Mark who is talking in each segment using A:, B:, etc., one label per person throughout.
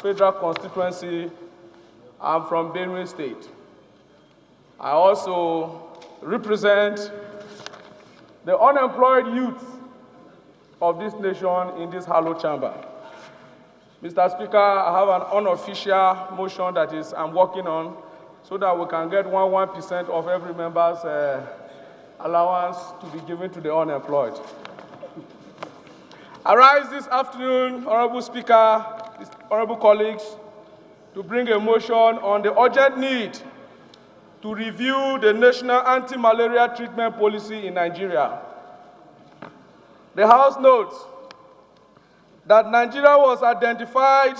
A: Federal Constituency. I'm from Benue State. I also represent the unemployed youth of this nation in this hallowed chamber. Mr. Speaker, I have an unofficial motion that I'm working on so that we can get 1% of every member's allowance to be given to the unemployed. I rise this afternoon, Honorable Speaker, honorable colleagues, to bring a motion on the urgent need to review the national anti-malaria treatment policy in Nigeria. The House notes that Nigeria was identified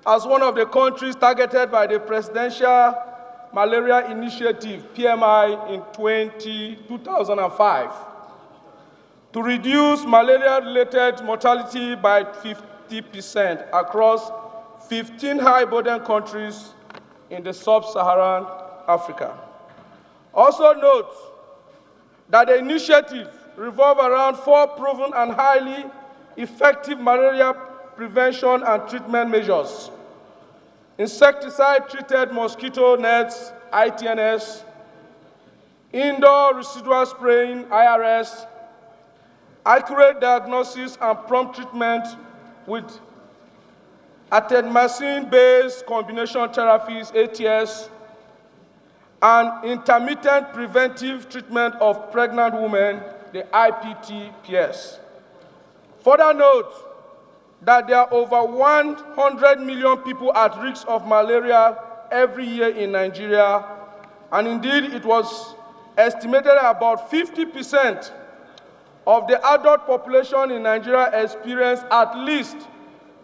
A: as one of the countries targeted by the Presidential Malaria Initiative, PMI, in 2005, to reduce malaria-related mortality by 50% across 15 high-burden countries in the sub-Saharan Africa. Also note that the initiative revolves around 4 proven and highly effective malaria prevention and treatment measures: insecticide-treated mosquito nets, ITNS, indoor residual spraying, IRS, accurate diagnosis and prompt treatment with attenomycin-based combination therapies, ATS, and intermittent preventive treatment of pregnant women, the IPTPS. Further note that there are over 100 million people at risk of malaria every year in Nigeria, and indeed it was estimated that about 50% of the adult population in Nigeria experience at least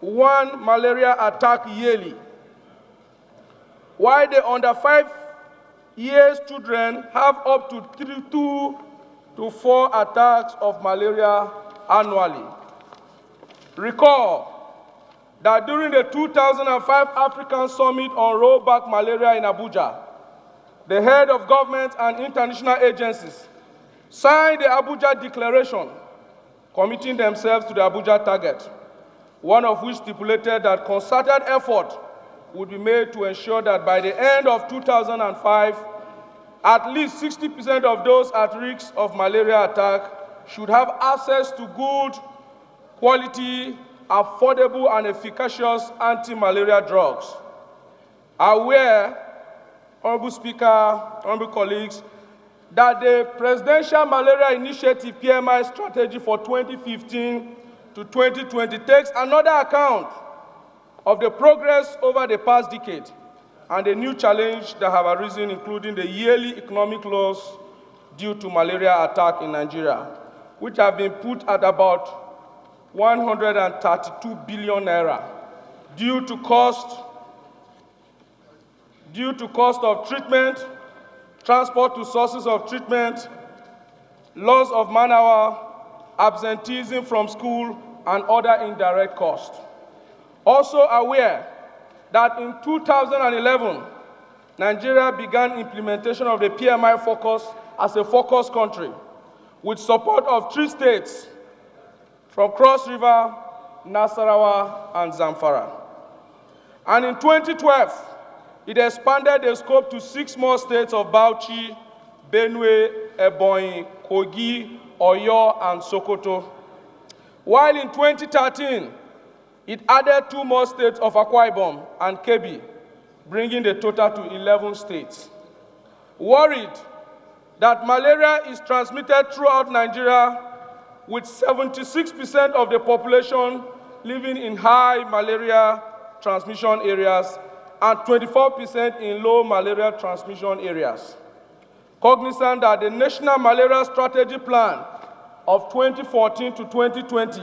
A: one malaria attack yearly, while the under 5 years children have up to 2 to 4 attacks of malaria annually. Recall that during the 2005 African Summit on Rollback Malaria in Abuja, the head of government and international agencies signed the Abuja Declaration, committing themselves to the Abuja target, one of which stipulated that concerted effort would be made to ensure that by the end of 2005, at least 60% of those at risk of malaria attack should have access to good, quality, affordable, and efficacious anti-malaria drugs. Aware, Honorable Speaker, honorable colleagues, that the Presidential Malaria Initiative PMI strategy for 2015 to 2020 takes another account of the progress over the past decade and the new challenges that have arisen, including the yearly economic loss due to malaria attack in Nigeria, which have been put at about 132 billion naira due to cost of treatment, transport to sources of treatment, loss of man-hour, absenteeism from school, and other indirect costs. Also aware that in 2011, Nigeria began implementation of the PMI focus as a focus country with support of 3 states from Cross River, Nasarawa, and Zamfara. And in 2012, it expanded the scope to 6 more states of Bauchi, Benue, Ebonyi, Kogi, Oyo, and Sokoto. While in 2013, it added 2 more states of Akwa Ibom and Kebbi, bringing the total to 11 states. Worried that malaria is transmitted throughout Nigeria, with 76% of the population living in high malaria transmission areas and 24% in low malaria transmission areas. Cognizant that the National Malaria Strategy Plan of 2014 to 2020,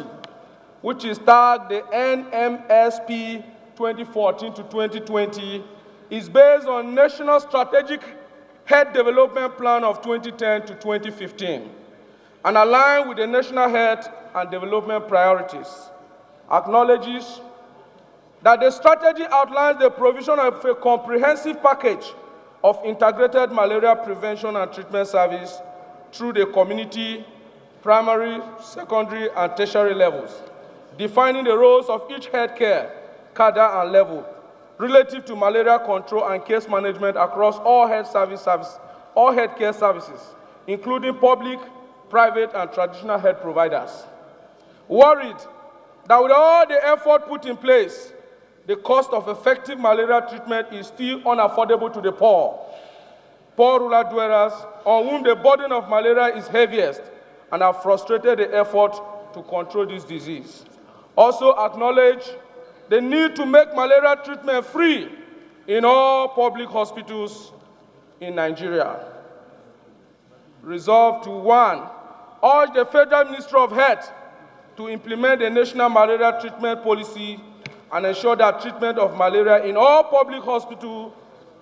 A: which is tagged the NMSP 2014 to 2020, is based on National Strategic Health Development Plan of 2010 to 2015, and aligned with the National Health and Development Priorities, acknowledges that the strategy outlines the provision of a comprehensive package of integrated malaria prevention and treatment service through the community, primary, secondary, and tertiary levels, defining the roles of each healthcare cadre, and level relative to malaria control and case management across all healthcare services, including public, private, and traditional health providers. Worried that with all the effort put in place, the cost of effective malaria treatment is still unaffordable to the poor rural dwellers on whom the burden of malaria is heaviest and have frustrated the effort to control this disease. Also acknowledge the need to make malaria treatment free in all public hospitals in Nigeria. Resolve to 1, urge the Federal Ministry of Health to implement the National Malaria Treatment Policy and ensure that treatment of malaria in all public hospitals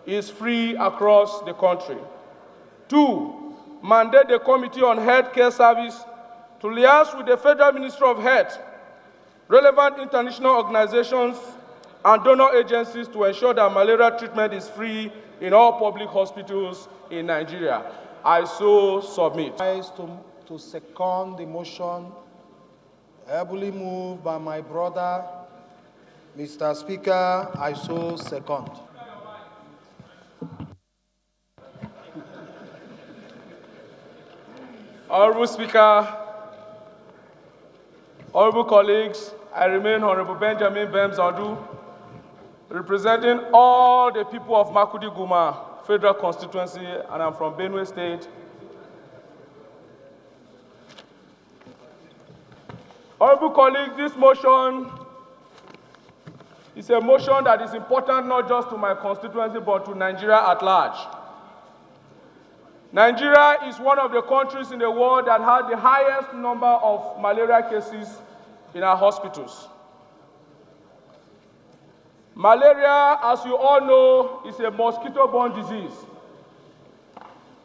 A: is free across the country. 2, mandate the Committee on Healthcare Service to liaise with the Federal Ministry of Health, relevant international organizations, and donor agencies to ensure that malaria treatment is free in all public hospitals in Nigeria. I so submit.
B: To second the motion, ably moved by my brother, Mr. Speaker, I so second.
A: Honorable Speaker, honorable colleagues, I remain Honorable Benjamin Bems Andu, representing all the people of Makudi Guma Federal Constituency, and I'm from Benue State. Honorable colleagues, this motion is a motion that is important not just to my constituency but to Nigeria at large. Nigeria is one of the countries in the world that had the highest number of malaria cases in our hospitals. Malaria, as you all know, is a mosquito-borne disease.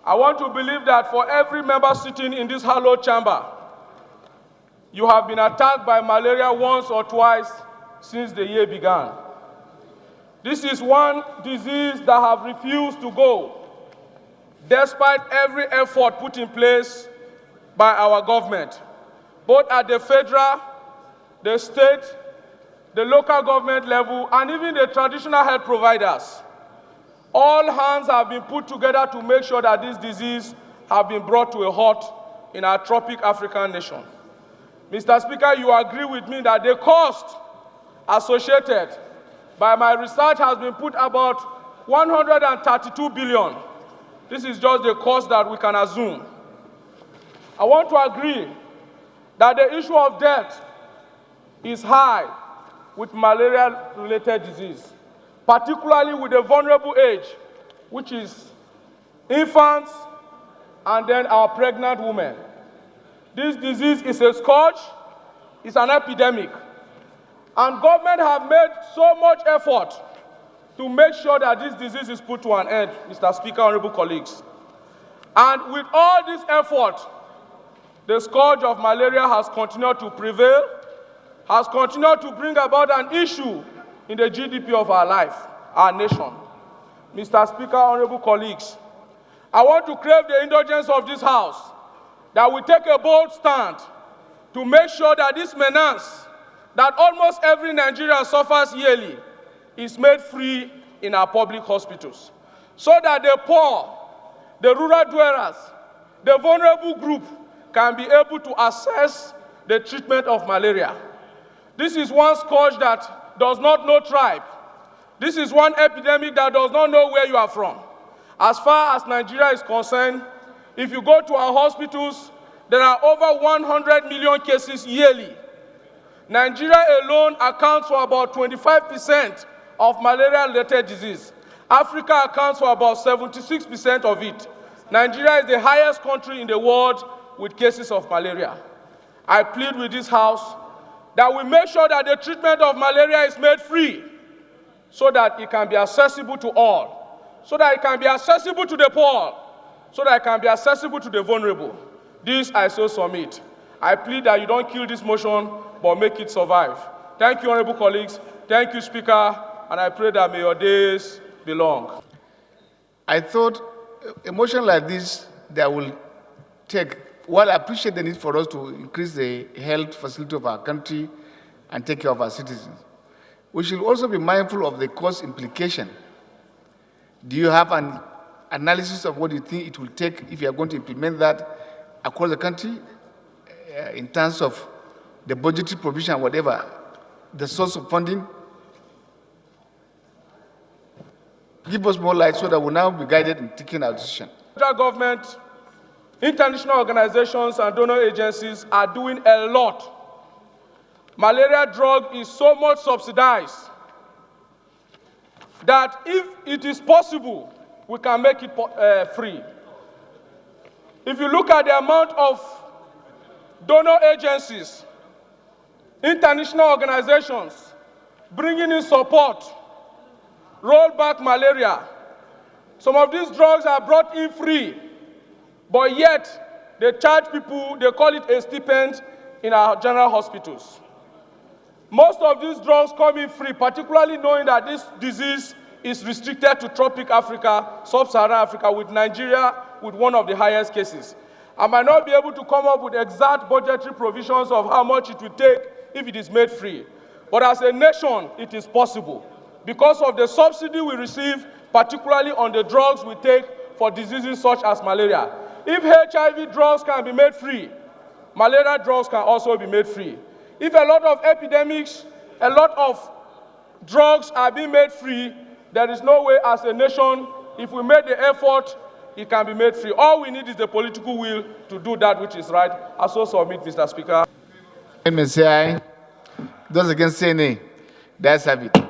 A: I want to believe that for every member sitting in this hallowed chamber, you have been attacked by malaria once or twice since the year began. This is one disease that have refused to go, despite every effort put in place by our government, both at the federal, the state, the local government level, and even the traditional health providers. All hands have been put together to make sure that this disease has been brought to a halt in our tropic African nation. Mr. Speaker, you agree with me that the cost associated by my research has been put about 132 billion. This is just the cost that we can assume. I want to agree that the issue of death is high with malaria-related disease, particularly with the vulnerable age, which is infants and then our pregnant women. This disease is a scourge, it's an epidemic. And government have made so much effort to make sure that this disease is put to an end, Mr. Speaker, honorable colleagues. And with all this effort, the scourge of malaria has continued to prevail, has continued to bring about an issue in the GDP of our life, our nation. Mr. Speaker, honorable colleagues, I want to crave the indulgence of this House that we take a bold stand to make sure that this menace that almost every Nigerian suffers yearly is made free in our public hospitals, so that the poor, the rural dwellers, the vulnerable group can be able to access the treatment of malaria. This is one scourge that does not know tribe. This is one epidemic that does not know where you are from. As far as Nigeria is concerned, if you go to our hospitals, there are over 100 million cases yearly. Nigeria alone accounts for about 25% of malaria-related disease. Africa accounts for about 76% of it. Nigeria is the highest country in the world with cases of malaria. I plead with this House that we make sure that the treatment of malaria is made free so that it can be accessible to all, so that it can be accessible to the poor, so that it can be accessible to the vulnerable. This I so submit. I plead that you don't kill this motion, but make it survive. Thank you, honorable colleagues. Thank you, Speaker, and I pray that may your days be long.
C: I thought a motion like this that will take, well, I appreciate the need for us to increase the health facility of our country and take care of our citizens. we should also be mindful of the cost implication. Do you have an analysis of what you think it will take if you are going to implement that across the country in terms of the budgetary provision, whatever, the source of funding? Give us more light so that we'll now be guided in taking our decision.
A: Federal government, international organizations, and donor agencies are doing a lot. Malaria drug is so much subsidized that if it is possible, we can make it free. If you look at the amount of donor agencies, international organizations bringing in support, roll back malaria. Some of these drugs are brought in free, but yet they charge people, they call it a stipend in our general hospitals. Most of these drugs come in free, particularly knowing that this disease is restricted to tropic Africa, sub-Saharan Africa, with Nigeria with one of the highest cases. I might not be able to come up with exact budgetary provisions of how much it will take if it is made free. But as a nation, it is possible because of the subsidy we receive, particularly on the drugs we take for diseases such as malaria. If HIV drugs can be made free, malaria drugs can also be made free. If a lot of epidemics, a lot of drugs are being made free, there is no way as a nation, if we make the effort, it can be made free. All we need is the political will to do that which is right. I so submit, Mr. Speaker.
C: Those against say nay. That's have it.